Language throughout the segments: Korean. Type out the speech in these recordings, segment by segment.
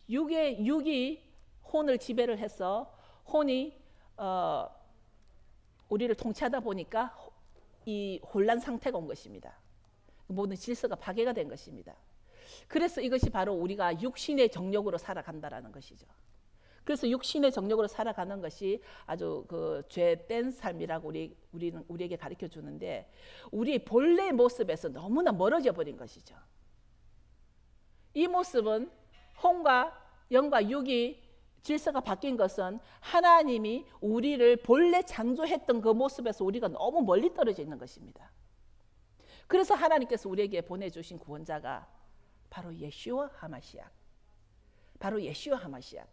육이 혼을 지배를 해서 혼이 우리를 통치하다 보니까 이 혼란 상태가 온 것입니다. 모든 질서가 파괴가 된 것입니다. 그래서 이것이 바로 우리가 육신의 정욕으로 살아간다라는 것이죠. 그래서 육신의 정욕으로 살아가는 것이 아주 그 죄된 삶이라고 우리에게 가르쳐 주는데, 우리의 본래의 모습에서 너무나 멀어져 버린 것이죠. 이 모습은 혼과 영과 육이 질서가 바뀐 것은 하나님이 우리를 본래 창조했던 그 모습에서 우리가 너무 멀리 떨어져 있는 것입니다. 그래서 하나님께서 우리에게 보내주신 구원자가 바로 예수와 하마시아, 바로 예수와 하마시아,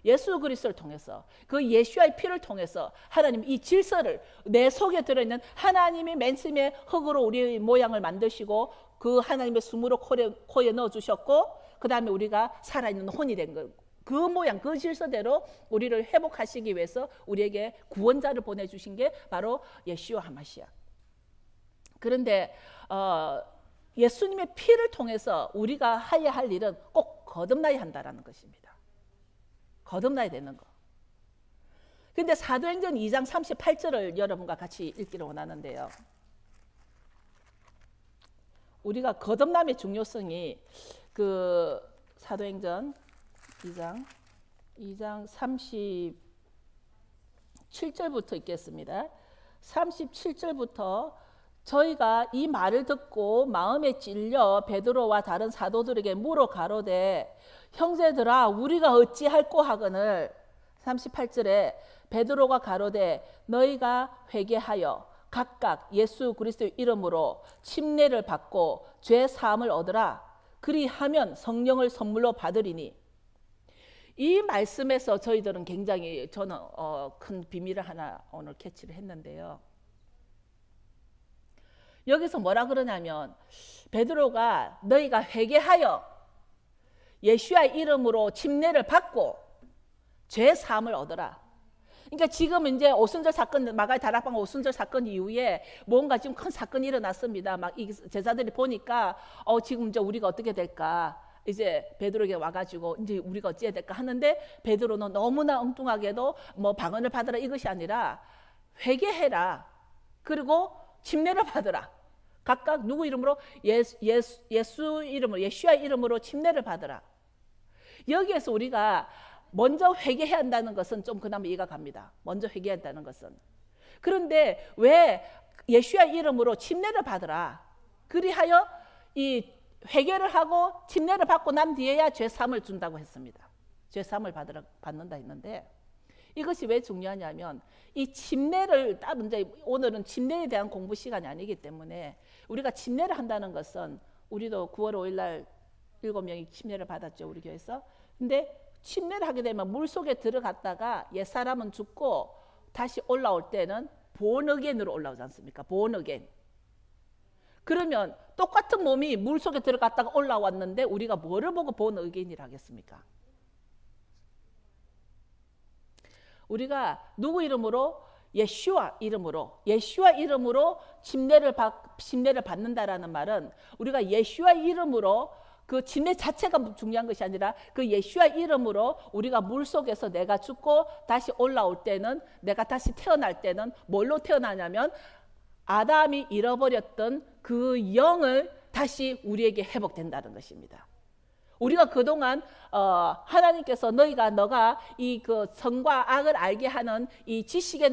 예수 그리스도를 통해서, 그 예수의 피를 통해서 하나님 이 질서를, 내 속에 들어있는 하나님이 맨 처음에 흙으로 우리의 모양을 만드시고 그 하나님의 숨으로 코에 넣어주셨고, 그 다음에 우리가 살아있는 혼이 된 것, 그 모양, 그 질서대로 우리를 회복하시기 위해서 우리에게 구원자를 보내주신 게 바로 예수와 하마시아. 그런데 예수님의 피를 통해서 우리가 해야 할 일은 꼭 거듭나야 한다는 것입니다. 거듭나야 되는 거. 그런데 사도행전 2장 38절을 여러분과 같이 읽기를 원하는데요. 우리가 거듭남의 중요성이 그 사도행전 2장 37절부터 읽겠습니다. 37절부터 저희가 이 말을 듣고 마음에 찔려 베드로와 다른 사도들에게 물어 가로되 형제들아 우리가 어찌할꼬 하거늘. 38절에 베드로가 가로되 너희가 회개하여 각각 예수 그리스도의 이름으로 침례를 받고 죄 사함을 얻으라. 그리하면 성령을 선물로 받으리니. 이 말씀에서 저희들은 굉장히, 저는 큰 비밀을 하나 오늘 캐치를 했는데요. 여기서 뭐라 그러냐면 베드로가 너희가 회개하여 예수의 이름으로 침례를 받고 죄 사함을 얻어라. 그러니까 지금 이제 오순절 사건, 마가의 다락방 오순절 사건 이후에 뭔가 지금 큰 사건이 일어났습니다. 막 이 제자들이 보니까 지금 이제 우리가 어떻게 될까? 이제 베드로에게 와가지고 이제 우리가 어찌해야 될까 하는데, 베드로는 너무나 엉뚱하게도 뭐 방언을 받으라 이것이 아니라 회개해라. 그리고 침례를 받으라. 각각 누구 이름으로? 예수 이름으로, 예수의 이름으로 침례를 받으라. 여기에서 우리가 먼저 회개해야 한다는 것은 좀 그나마 이해가 갑니다. 먼저 회개해야 한다는 것은. 그런데 왜 예수의 이름으로 침례를 받으라. 그리하여 이 회개를 하고 침례를 받고 난 뒤에야 죄사함을 준다고 했습니다. 죄사함을 받는다 했는데, 이것이 왜 중요하냐면 이 침례를 따로, 이제 오늘은 침례에 대한 공부 시간이 아니기 때문에 우리가 침례를 한다는 것은, 우리도 9월 5일 날 7명이 침례를 받았죠, 우리 교회에서. 근데 침례를 하게 되면 물속에 들어갔다가 옛사람은 죽고 다시 올라올 때는 본어겐으로 올라오지 않습니까? 본어겐. 그러면 똑같은 몸이 물속에 들어갔다가 올라왔는데 우리가 뭐를 보고 본어겐이라 하겠습니까? 우리가 누구 이름으로? 예수와 이름으로 침례를 받는다라는 말은, 우리가 예수와 이름으로, 그 침례 자체가 중요한 것이 아니라 그 예수의 이름으로 우리가 물속에서 내가 죽고 다시 올라올 때는, 내가 다시 태어날 때는 뭘로 태어나냐면 아담이 잃어버렸던 그 영을 다시 우리에게 회복된다는 것입니다. 우리가 그동안 하나님께서 너가 이 그 선과 악을 알게 하는 이 지식의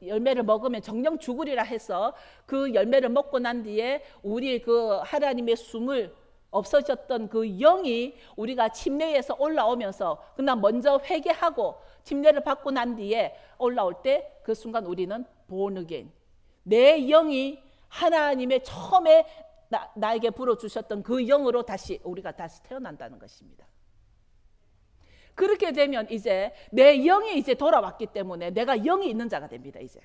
열매를 먹으면 정령 죽으리라 해서 그 열매를 먹고 난 뒤에 우리 그 하나님의 숨을 없어졌던 그 영이 우리가 침례에서 올라오면서, 그러나 먼저 회개하고 침례를 받고 난 뒤에 올라올 때 그 순간 우리는 born again, 내 영이 하나님의 처음에 나에게 불어주셨던 그 영으로 우리가 다시 태어난다는 것입니다. 그렇게 되면 이제 내 영이 이제 돌아왔기 때문에 내가 영이 있는 자가 됩니다. 이제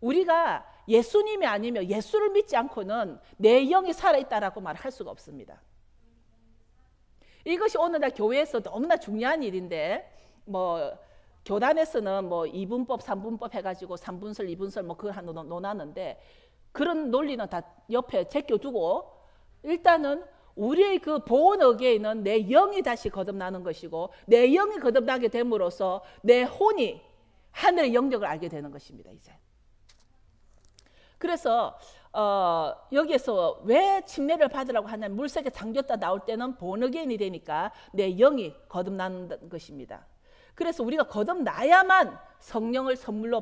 우리가 예수님이 아니면, 예수를 믿지 않고는 내 영이 살아있다라고 말할 수가 없습니다. 이것이 오늘날 교회에서 너무나 중요한 일인데, 뭐 교단에서는 뭐 2분법, 3분법 해가지고 3분설, 2분설 뭐 그걸 논하는데, 그런 논리는 다 옆에 제껴두고 일단은 우리의 그 born again은 내 영이 다시 거듭나는 것이고, 내 영이 거듭나게 됨으로써 내 혼이 하늘의 영역을 알게 되는 것입니다. 이제 그래서 여기에서 왜 침례를 받으라고 하냐면, 물속에 잠겼다 나올 때는 born again이 되니까 내 영이 거듭나는 것입니다. 그래서 우리가 거듭나야만 성령을 선물로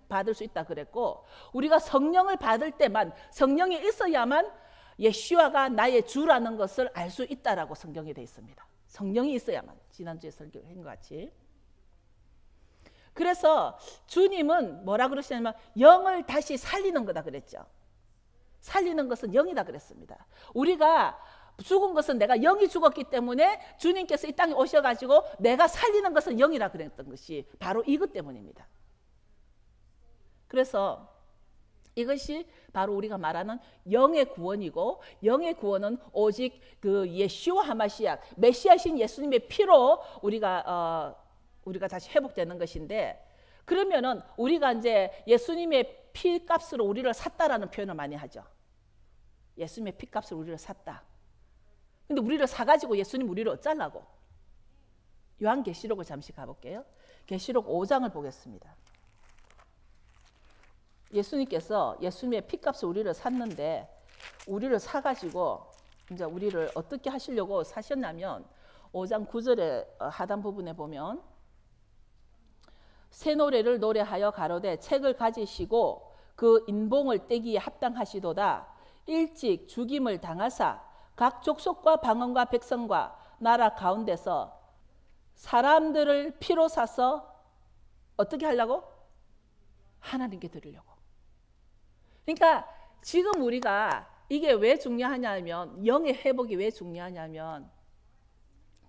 받을 수 있다 그랬고, 우리가 성령을 받을 때만, 성령이 있어야만 예수아가 나의 주라는 것을 알 수 있다라고 성경에 되어 있습니다. 성령이 있어야만, 지난주에 설교한 것 같이. 그래서 주님은 뭐라 그러시냐면 영을 다시 살리는 거다 그랬죠. 살리는 것은 영이다 그랬습니다. 우리가 죽은 것은 내가 영이 죽었기 때문에 주님께서 이 땅에 오셔가지고 내가 살리는 것은 영이라 그랬던 것이 바로 이것 때문입니다. 그래서 이것이 바로 우리가 말하는 영의 구원이고, 영의 구원은 오직 그 예수와 하마시아 메시아신 예수님의 피로 우리가 다시 회복되는 것인데, 그러면은 우리가 이제 예수님의 피값으로 우리를 샀다라는 표현을 많이 하죠. 예수님의 피값으로 우리를 샀다. 근데 우리를 사가지고 예수님 우리를 어쩌려고? 요한계시록을 잠시 가볼게요. 계시록 5장을 보겠습니다. 예수님께서 예수님의 피값을 우리를 샀는데, 우리를 사가지고 이제 우리를 어떻게 하시려고 사셨냐면, 5장 9절의 하단 부분에 보면, 새 노래를 노래하여 가로되 책을 가지시고 그 인봉을 떼기에 합당하시도다. 일찍 죽임을 당하사 각 족속과 방언과 백성과 나라 가운데서 사람들을 피로 사서 어떻게 하려고? 하나님께 드리려고. 그러니까 지금 우리가 이게 왜 중요하냐면, 영의 회복이 왜 중요하냐면,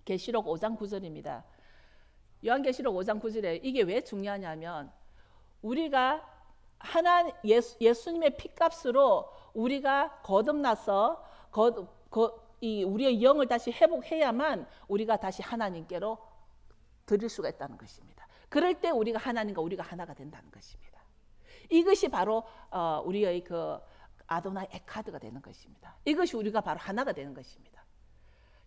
계시록 5장 9절입니다. 요한계시록 5장 9절에 이게 왜 중요하냐면, 우리가 예수님의 피값으로 우리가 거듭나서 우리의 영을 다시 회복해야만 우리가 다시 하나님께로 드릴 수가 있다는 것입니다. 그럴 때 우리가 하나님과 우리가 하나가 된다는 것입니다. 이것이 바로 우리의 그 아도나이 에카드가 되는 것입니다. 이것이 우리가 바로 하나가 되는 것입니다.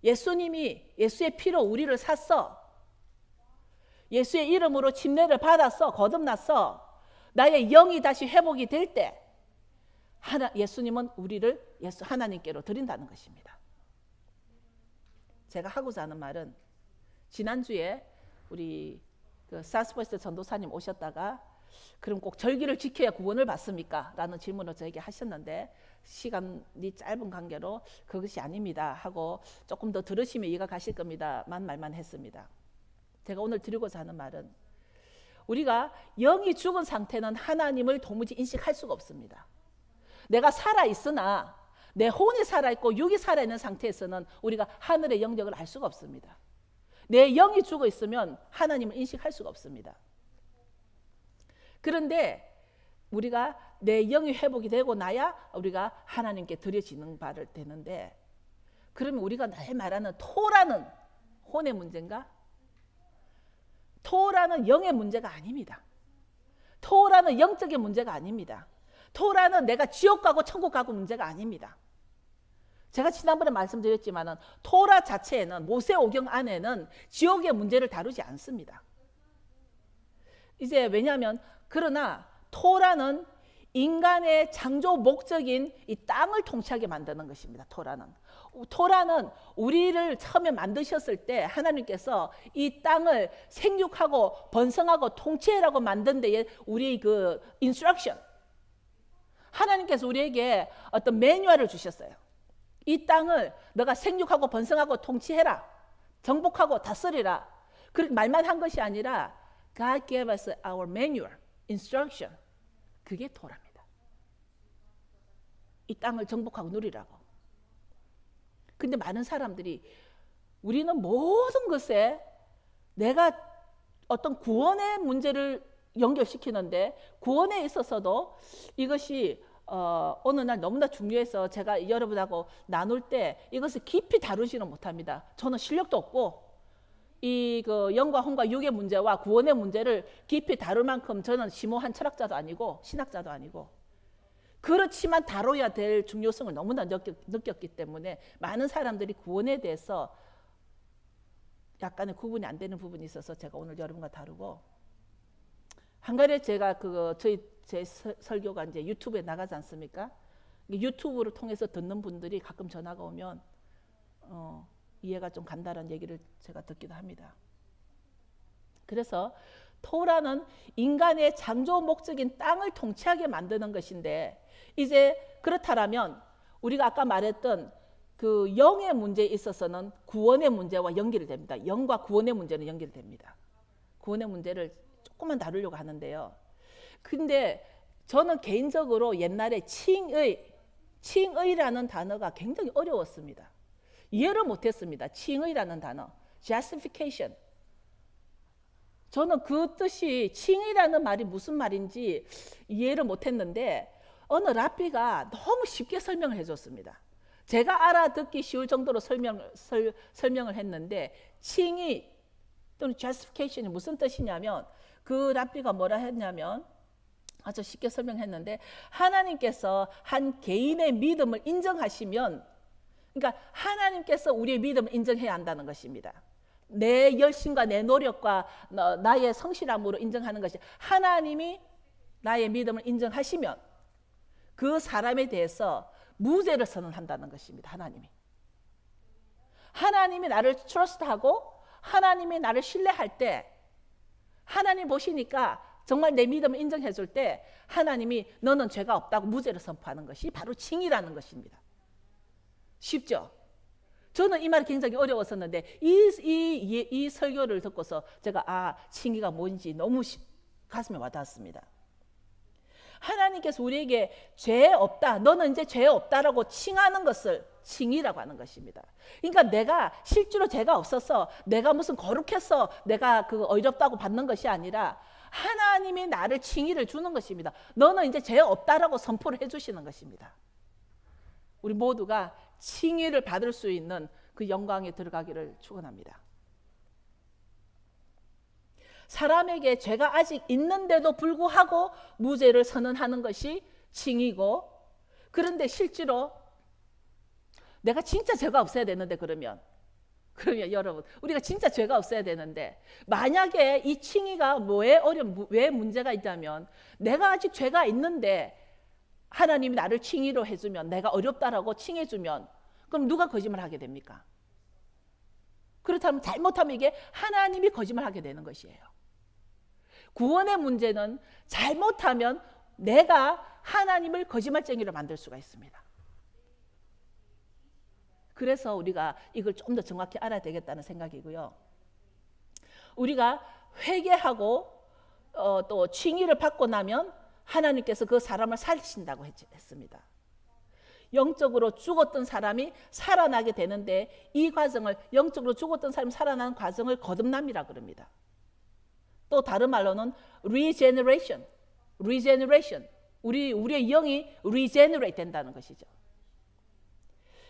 예수님이 예수의 피로 우리를 샀어. 예수의 이름으로 침례를 받았어. 거듭났어. 나의 영이 다시 회복이 될 때 예수님은 우리를 하나님께로 드린다는 것입니다. 제가 하고자 하는 말은, 지난주에 우리 그 사스버스트 전도사님 오셨다가 그럼 꼭 절기를 지켜야 구원을 받습니까? 라는 질문을 저에게 하셨는데, 시간이 짧은 관계로 그것이 아닙니다 하고 조금 더 들으시면 이해가 가실 겁니다만 말만 했습니다. 제가 오늘 드리고자 하는 말은, 우리가 영이 죽은 상태는 하나님을 도무지 인식할 수가 없습니다. 내가 살아있으나 내 혼이 살아있고 육이 살아있는 상태에서는 우리가 하늘의 영역을 알 수가 없습니다. 내 영이 죽어 있으면 하나님을 인식할 수가 없습니다. 그런데 우리가 내 영이 회복이 되고 나야 우리가 하나님께 드려지는 바를 되는데, 그러면 우리가 늘 말하는 토라는 혼의 문제인가? 토라는 영의 문제가 아닙니다. 토라는 영적인 문제가 아닙니다. 토라는 내가 지옥 가고 천국 가고 문제가 아닙니다. 제가 지난번에 말씀드렸지만 토라 자체에는, 모세오경 안에는 지옥의 문제를 다루지 않습니다. 이제 왜냐하면, 그러나 토라는 인간의 창조 목적인 이 땅을 통치하게 만드는 것입니다. 토라는 우리를 처음에 만드셨을 때 하나님께서 이 땅을 생육하고 번성하고 통치하라고 만든 데에 우리의 그 인스트럭션, 하나님께서 우리에게 어떤 매뉴얼을 주셨어요. 이 땅을 너가 생육하고 번성하고 통치해라, 정복하고 다스리라. 그렇게 말만 한 것이 아니라 God gave us our manual, instruction. 그게 토라입니다. 이 땅을 정복하고 누리라고. 근데 많은 사람들이, 우리는 모든 것에 내가 어떤 구원의 문제를 연결시키는데, 구원에 있어서도 이것이 어느 날 너무나 중요해서 제가 여러분하고 나눌 때 이것을 깊이 다루지는 못합니다. 저는 실력도 없고 이 그 영과 혼과 육의 문제와 구원의 문제를 깊이 다룰 만큼 저는 심오한 철학자도 아니고 신학자도 아니고, 그렇지만 다뤄야 될 중요성을 너무나 느꼈기 때문에 많은 사람들이 구원에 대해서 약간의 구분이 안 되는 부분이 있어서 제가 오늘 여러분과 다루고, 한 가지 제가 제 설교가 이제 유튜브에 나가지 않습니까? 유튜브를 통해서 듣는 분들이 가끔 전화가 오면 이해가 좀 간다는 얘기를 제가 듣기도 합니다. 그래서 토라는 인간의 창조 목적인 땅을 통치하게 만드는 것인데, 이제 그렇다면 우리가 아까 말했던 그 영의 문제에 있어서는 구원의 문제와 연결됩니다. 영과 구원의 문제는 연결됩니다. 구원의 문제를 조금만 다루려고 하는데요. 근데 저는 개인적으로 옛날에 칭의라는 단어가 굉장히 어려웠습니다. 이해를 못했습니다. 칭의라는 단어, justification. 저는 그 뜻이 칭의라는 말이 무슨 말인지 이해를 못했는데 어느 랍비가 너무 쉽게 설명을 해줬습니다. 제가 알아듣기 쉬울 정도로 설명을 했는데, 칭의 또는 justification이 무슨 뜻이냐면, 그 랍비가 뭐라 했냐면 아주 쉽게 설명했는데, 하나님께서 한 개인의 믿음을 인정하시면, 그러니까 하나님께서 우리의 믿음을 인정해야 한다는 것입니다. 내 열심과 내 노력과 나의 성실함으로 인정하는 것이, 하나님이 나의 믿음을 인정하시면 그 사람에 대해서 무죄를 선언한다는 것입니다. 하나님이 나를 트러스트하고 하나님이 나를 신뢰할 때, 하나님 보시니까 정말 내 믿음을 인정해 줄 때 하나님이 너는 죄가 없다고 무죄를 선포하는 것이 바로 칭의라는 것입니다. 쉽죠? 저는 이 말이 굉장히 어려웠었는데 이 설교를 듣고서 제가 칭의가 뭔지 너무 가슴에 와닿았습니다. 하나님께서 우리에게 죄 없다, 너는 이제 죄 없다라고 칭하는 것을 칭의라고 하는 것입니다. 그러니까 내가 실제로 죄가 없어서 내가 무슨 거룩해서 내가 그 어렵다고 받는 것이 아니라 하나님이 나를 칭의를 주는 것입니다. 너는 이제 죄 없다라고 선포를 해주시는 것입니다. 우리 모두가 칭의를 받을 수 있는 그 영광에 들어가기를 축원합니다. 사람에게 죄가 아직 있는데도 불구하고 무죄를 선언하는 것이 칭의고, 그런데 실제로 내가 진짜 죄가 없어야 되는데, 그러면 여러분, 우리가 진짜 죄가 없어야 되는데, 만약에 이 칭의가 왜 문제가 있다면, 내가 아직 죄가 있는데 하나님이 나를 칭의로 해주면, 내가 어렵다라고 칭해주면, 그럼 누가 거짓말하게 됩니까? 그렇다면 잘못하면 이게 하나님이 거짓말하게 되는 것이에요. 구원의 문제는 잘못하면 내가 하나님을 거짓말쟁이로 만들 수가 있습니다. 그래서 우리가 이걸 좀 더 정확히 알아야 되겠다는 생각이고요. 우리가 회개하고 또 칭의를 받고 나면 하나님께서 그 사람을 살리신다고 했습니다. 영적으로 죽었던 사람이 살아나게 되는데, 이 과정을, 영적으로 죽었던 사람이 살아나는 과정을 거듭남이라 그럽니다. 또 다른 말로는 regeneration. 우리의 영이 regenerate 된다는 것이죠.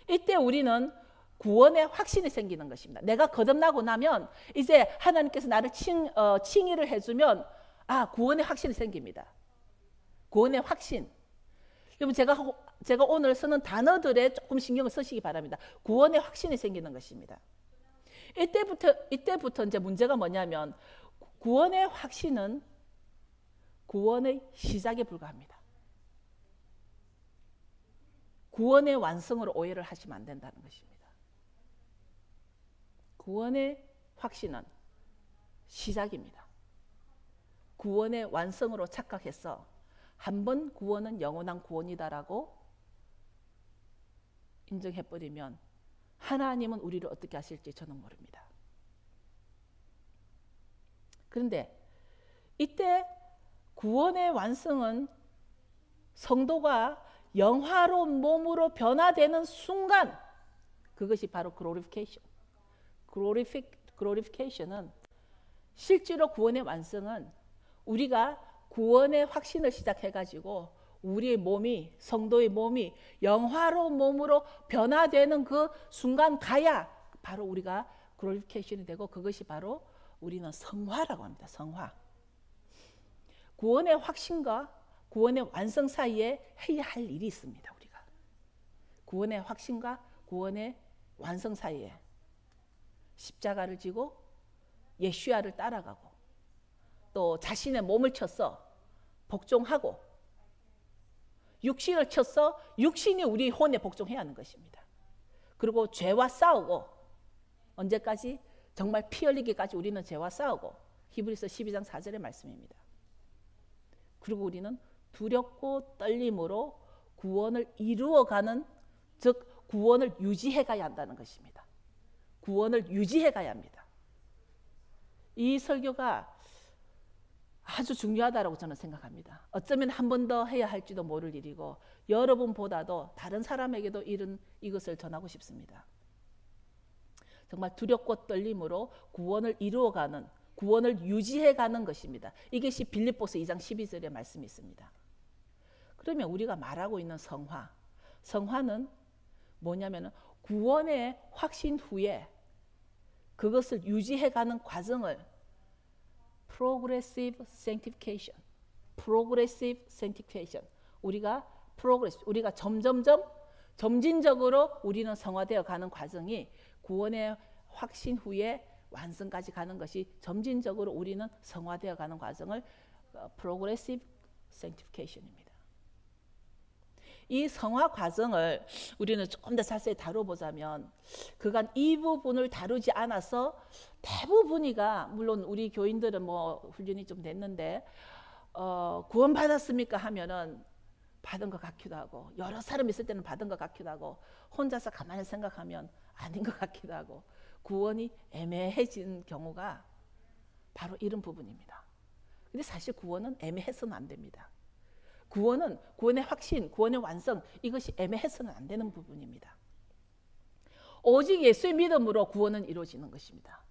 이때 우리는 구원의 확신이 생기는 것입니다. 내가 거듭나고 나면 이제 하나님께서 나를 칭의를 해주면 구원의 확신이 생깁니다. 구원의 확신. 여러분, 제가 오늘 쓰는 단어들에 조금 신경을 쓰시기 바랍니다. 구원의 확신이 생기는 것입니다. 이때부터 이제 문제가 뭐냐면, 구원의 확신은 구원의 시작에 불과합니다. 구원의 완성으로 오해를 하시면 안 된다는 것입니다. 구원의 확신은 시작입니다. 구원의 완성으로 착각해서 한번 구원은 영원한 구원이다라고 인정해버리면 하나님은 우리를 어떻게 하실지 저는 모릅니다. 그런데 이때 구원의 완성은 성도가 영화로운 몸으로 변화되는 순간, 그것이 바로 glorification. glorification은 실제로 구원의 완성은 우리가 구원의 확신을 시작해가지고 우리의 몸이, 성도의 몸이 영화로운 몸으로 변화되는 그 순간 가야 바로 우리가 glorification이 되고, 그것이 바로 우리는 성화라고 합니다. 성화. 구원의 확신과 구원의 완성 사이에 해야 할 일이 있습니다. 우리가 구원의 확신과 구원의 완성 사이에 십자가를 지고 예수야를 따라가고 또 자신의 몸을 쳐서 복종하고 육신을 쳐서 육신이 우리 혼에 복종해야 하는 것입니다. 그리고 죄와 싸우고 언제까지? 정말 피 흘리기까지 우리는 죄와 싸우고 히브리서 12장 4절의 말씀입니다. 그리고 우리는 두렵고 떨림으로 구원을 이루어가는, 즉 구원을 유지해 가야 한다는 것입니다. 구원을 유지해 가야 합니다. 이 설교가 아주 중요하다고 저는 생각합니다. 어쩌면 한 번 더 해야 할지도 모를 일이고 여러분보다도 다른 사람에게도 이것을 전하고 싶습니다. 정말 두렵고 떨림으로 구원을 이루어가는, 구원을 유지해가는 것입니다. 이것이 빌립보서 2장 12절의 말씀이 있습니다. 그러면 우리가 말하고 있는 성화는 뭐냐면 구원의 확신 후에 그것을 유지해가는 과정을 Progressive Sanctification. 우리가 점진적으로 우리는 성화되어 가는 과정이 구원의 확신 후에 완성까지 가는 것이 점진적으로 우리는 성화되어 가는 과정을 Progressive Sanctification입니다. 이 성화 과정을 우리는 조금 더 자세히 다뤄보자면 그간 이 부분을 다루지 않아서 대부분이가, 물론 우리 교인들은 뭐 훈련이 좀 됐는데 구원 받았습니까 하면은 받은 것 같기도 하고, 여러 사람 있을 때는 받은 것 같기도 하고, 혼자서 가만히 생각하면 아닌 것 같기도 하고, 구원이 애매해진 경우가 바로 이런 부분입니다. 근데 사실 구원은 애매해서는 안 됩니다. 구원의 확신, 구원의 완성, 이것이 애매해서는 안 되는 부분입니다. 오직 예수의 믿음으로 구원은 이루어지는 것입니다.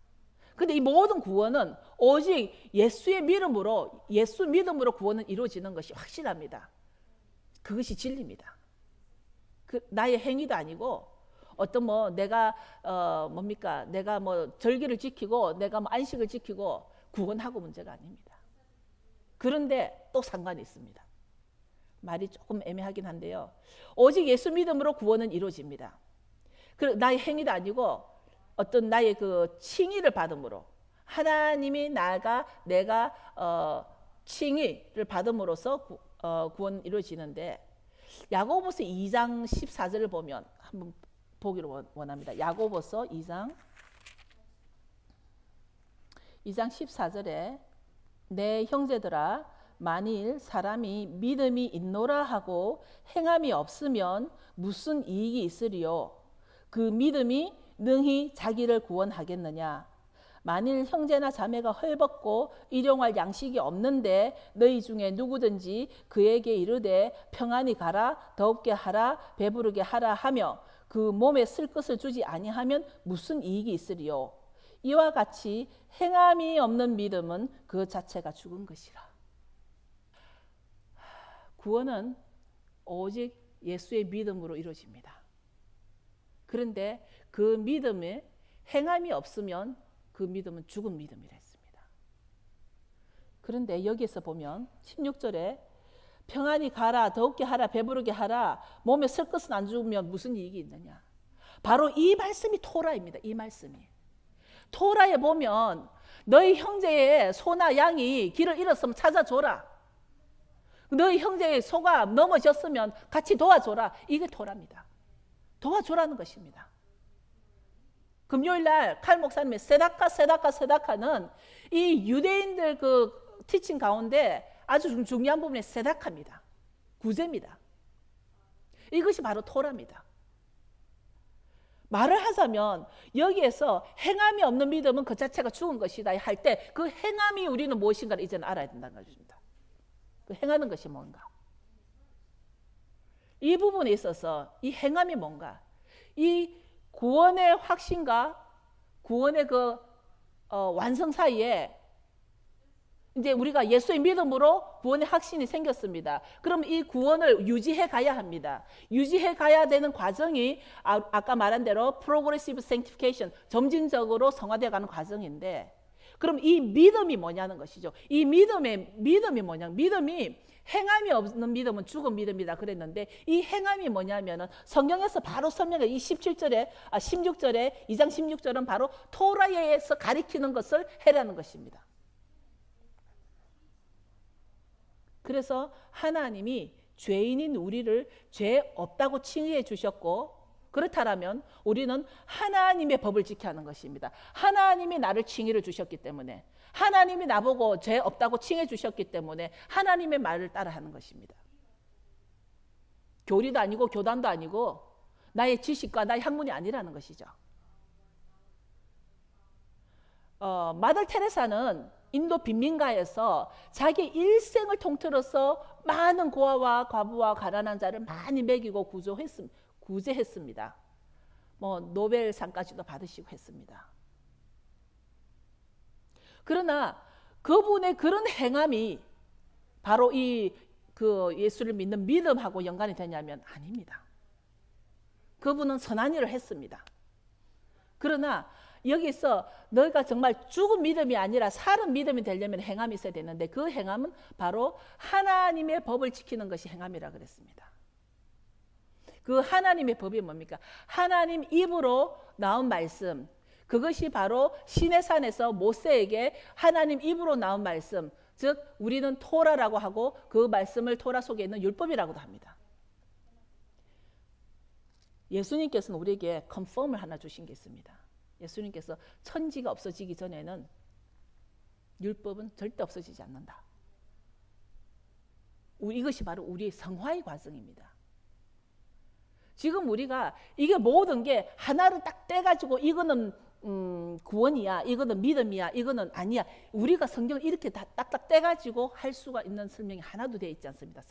근데 이 모든 구원은 오직 예수 믿음으로 구원은 이루어지는 것이 확실합니다. 그것이 진리입니다. 나의 행위도 아니고 어떤 내가 내가 절기를 지키고 내가 안식을 지키고 구원하고 문제가 아닙니다. 그런데 또 상관이 있습니다. 말이 조금 애매하긴 한데요. 오직 예수 믿음으로 구원은 이루어집니다. 나의 행위도 아니고 어떤 나의 그 칭의를 받음으로, 하나님이 내가 칭의를 받음으로써 구원은 이루어지는데, 야고보서 2장 14절을 보면 한번 보기를 원합니다. 야고보서 2장 14절에 내 형제들아, 만일 사람이 믿음이 있노라 하고 행함이 없으면 무슨 이익이 있으리요? 그 믿음이 능히 자기를 구원하겠느냐? 만일 형제나 자매가 헐벗고 일용할 양식이 없는데 너희 중에 누구든지 그에게 이르되 평안히 가라, 더웁게 하라, 배부르게 하라 하며 그 몸에 쓸 것을 주지 아니하면 무슨 이익이 있으리요? 이와 같이 행함이 없는 믿음은 그 자체가 죽은 것이라. 구원은 오직 예수의 믿음으로 이루어집니다. 그런데 그 믿음에 행함이 없으면 그 믿음은 죽은 믿음이라 했습니다. 그런데 여기에서 보면 16절에 평안히 가라, 더욱게 하라, 배부르게 하라, 몸에 쓸 것은 안 주면 무슨 이익이 있느냐. 바로 이 말씀이 토라입니다. 이 말씀이. 토라에 보면 너희 형제의 소나 양이 길을 잃었으면 찾아줘라. 너희 형제의 소가 넘어졌으면 같이 도와줘라. 이게 토라입니다. 도와줘라는 것입니다. 금요일날 칼 목사님의 세다카는 이 유대인들 그 티칭 가운데 아주 중요한 부분의 세다카입니다. 구제입니다. 이것이 바로 토라입니다. 말을 하자면 여기에서 행함이 없는 믿음은 그 자체가 죽은 것이다 할 때 그 행함이 우리는 무엇인가를 이제는 알아야 된다는 것입니다. 그 행하는 것이 뭔가. 이 부분에 있어서 이 행함이 뭔가. 이 구원의 확신과 구원의 그 완성 사이에 이제 우리가 예수의 믿음으로 구원의 확신이 생겼습니다. 그럼 이 구원을 유지해 가야 합니다. 유지해 가야 되는 과정이 아까 말한 대로 Progressive Sanctification, 점진적으로 성화되어 가는 과정인데, 그럼 이 믿음이 뭐냐는 것이죠. 이 믿음이 뭐냐? 믿음이 행함이 없는 믿음은 죽은 믿음이다 그랬는데 이 행함이 뭐냐면은 성경에서 바로 설명해 이 16절에 2장 16절은 바로 토라에서 가리키는 것을 해라는 것입니다. 그래서 하나님이 죄인인 우리를 죄 없다고 칭의해 주셨고 그렇다면 우리는 하나님의 법을 지켜야 하는 것입니다. 하나님이 나를 칭의를 주셨기 때문에 하나님이 나보고 죄 없다고 칭해 주셨기 때문에 하나님의 말을 따라 하는 것입니다. 교리도 아니고 교단도 아니고 나의 지식과 나의 학문이 아니라는 것이죠. 마더 테레사는 인도 빈민가에서 자기 일생을 통틀어서 많은 고아와 과부와 가난한 자를 많이 먹이고 구제했습니다. 노벨상까지도 받으시고 했습니다. 그러나 그분의 그런 행함이 바로 그 예수를 믿는 믿음하고 연관이 되냐면 아닙니다. 그분은 선한 일을 했습니다. 그러나 여기서 너희가 정말 죽은 믿음이 아니라 살은 믿음이 되려면 행함이 있어야 되는데 그 행함은 바로 하나님의 법을 지키는 것이 행함이라 그랬습니다. 그 하나님의 법이 뭡니까? 하나님 입으로 나온 말씀, 그것이 바로 시내산에서 모세에게 하나님 입으로 나온 말씀, 즉 우리는 토라라고 하고 그 말씀을 토라 속에 있는 율법이라고도 합니다. 예수님께서는 우리에게 컨펌을 하나 주신 게 있습니다. 예수님께서 천지가 없어지기 전에는 율법은 절대 없어지지 않는다. 이것이 바로 우리의 성화의 과정입니다. 지금 우리가 이게 모든 게 하나를 딱 떼가지고 이거는 구원이야, 이거는 믿음이야, 이거는 아니야. 우리가 성경을 이렇게 다 딱딱 떼가지고 할 수가 있는 설명이 하나도 되어 있지 않습니다.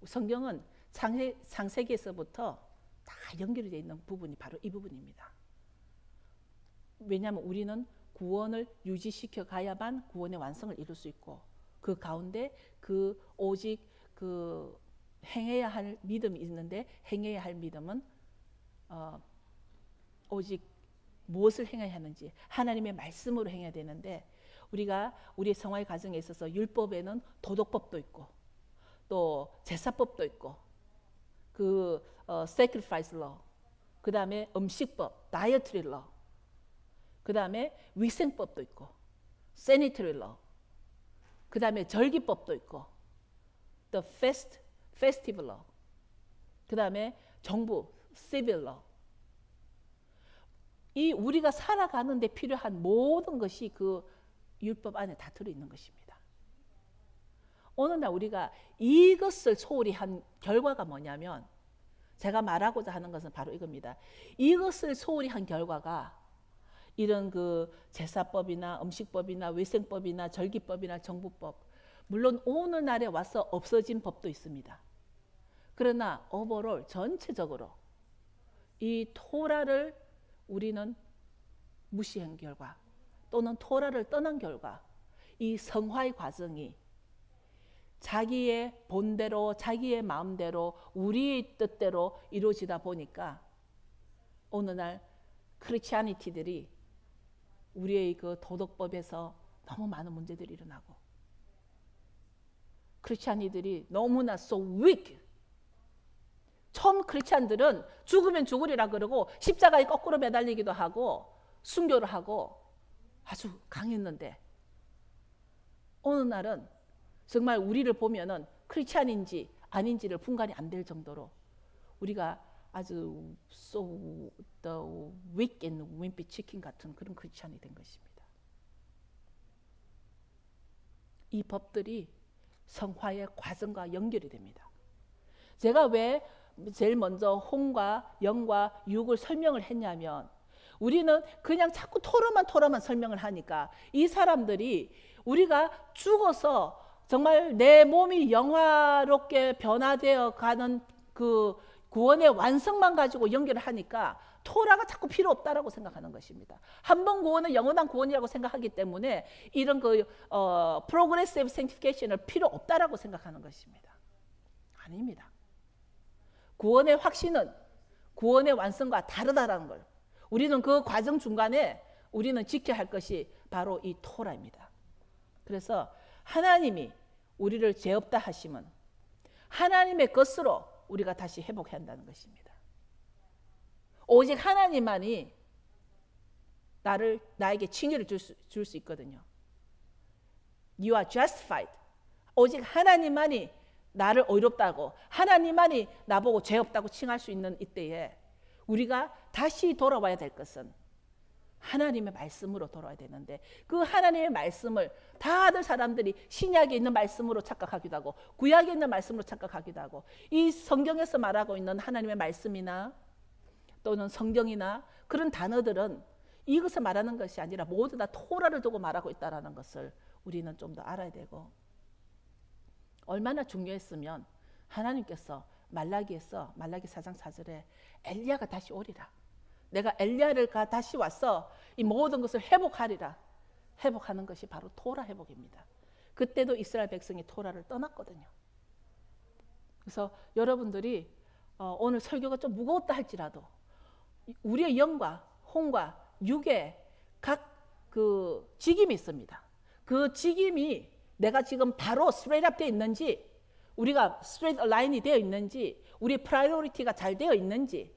성경은 창세기에서부터 다 연결이 되어 있는 부분이 바로 이 부분입니다. 왜냐하면 우리는 구원을 유지시켜 가야만 구원의 완성을 이룰 수 있고 그 가운데 오직 행해야 할 믿음이 있는데 행해야 할 믿음은 오직 무엇을 행해야 하는지 하나님의 말씀으로 행해야 되는데 우리가 우리의 성화의 과정에 있어서 율법에는 도덕법도 있고 또 제사법도 있고 sacrifice law, 그 다음에 음식법 dietary law, 그 다음에 위생법도 있고 sanitary law, 그 다음에 절기법도 있고 the festival law, 그 다음에 정부 civil law. 이 우리가 살아가는 데 필요한 모든 것이 그 율법 안에 다 들어있는 것입니다. 어느 날 우리가 이것을 소홀히 한 결과가 뭐냐면 제가 말하고자 하는 것은 바로 이겁니다. 이것을 소홀히 한 결과가 이런 제사법이나 음식법이나 위생법이나 절기법이나 정부법, 물론 오늘날에 와서 없어진 법도 있습니다. 그러나 오버롤 전체적으로 이 토라를 우리는 무시한 결과 또는 토라를 떠난 결과 이 성화의 과정이 자기의 본대로 자기의 마음대로 우리의 뜻대로 이루어지다 보니까 오늘날 크리스찬이티들이 우리의 도덕법에서 너무 많은 문제들이 일어나고 크리스찬이들이 너무나 so weak. 처음 크리스찬들은 죽으면 죽으리라 그러고 십자가에 거꾸로 매달리기도 하고 순교를 하고 아주 강했는데 어느 날은 정말 우리를 보면은 크리스찬인지 아닌지를 분간이 안 될 정도로 우리가 아주 so the weak and wimpy chicken 같은 그런 크리스찬이 된 것입니다. 이 법들이 성화의 과정과 연결이 됩니다. 제가 왜 제일 먼저 혼과 영과 육을 설명을 했냐면 우리는 그냥 자꾸 토라만 설명을 하니까 이 사람들이 우리가 죽어서 정말 내 몸이 영화롭게 변화되어 가는 그 구원의 완성만 가지고 연결을 하니까 토라가 자꾸 필요 없다라고 생각하는 것입니다. 한 번 구원은 영원한 구원이라고 생각하기 때문에 이런 progressive sanctification을 필요 없다라고 생각하는 것입니다. 아닙니다. 구원의 확신은 구원의 완성과 다르다라는 걸 우리는 그 과정 중간에 우리는 지켜야 할 것이 바로 이 토라입니다. 그래서 하나님이 우리를 죄 없다 하시면 하나님의 것으로 우리가 다시 회복해야 한다는 것입니다. 오직 하나님만이 나에게 칭의를 줄 수 있거든요. You are justified. 오직 하나님만이 나를 의롭다고, 하나님만이 나보고 죄 없다고 칭할 수 있는 이때에 우리가 다시 돌아와야 될 것은 하나님의 말씀으로 돌아와야 되는데, 그 하나님의 말씀을 다들 사람들이 신약에 있는 말씀으로 착각하기도 하고 구약에 있는 말씀으로 착각하기도 하고, 이 성경에서 말하고 있는 하나님의 말씀이나 또는 성경이나 그런 단어들은 이것을 말하는 것이 아니라 모두 다 토라를 두고 말하고 있다는 것을 우리는 좀 더 알아야 되고, 얼마나 중요했으면 하나님께서 말라기에서 말라기 4장 4절에 엘리야가 다시 오리라, 내가 엘리야를 다시 와서 이 모든 것을 회복하리라. 회복하는 것이 바로 토라 회복입니다. 그때도 이스라엘 백성이 토라를 떠났거든요. 그래서 여러분들이 오늘 설교가 좀 무거웠다 할지라도 우리의 영과 혼과 육의 각 그 직임이 있습니다. 그 직임이 내가 지금 바로 스트레이트 업 되어 있는지, 우리가 스트레이트 라인이 되어 있는지, 우리의 프라이오리티가 잘 되어 있는지,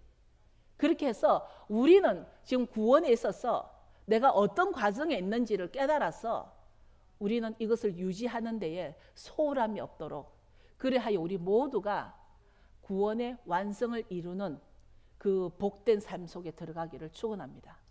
그렇게 해서 우리는 지금 구원에 있어서 내가 어떤 과정에 있는지를 깨달아서 우리는 이것을 유지하는 데에 소홀함이 없도록, 그래하여 우리 모두가 구원의 완성을 이루는 그 복된 삶 속에 들어가기를 축원합니다.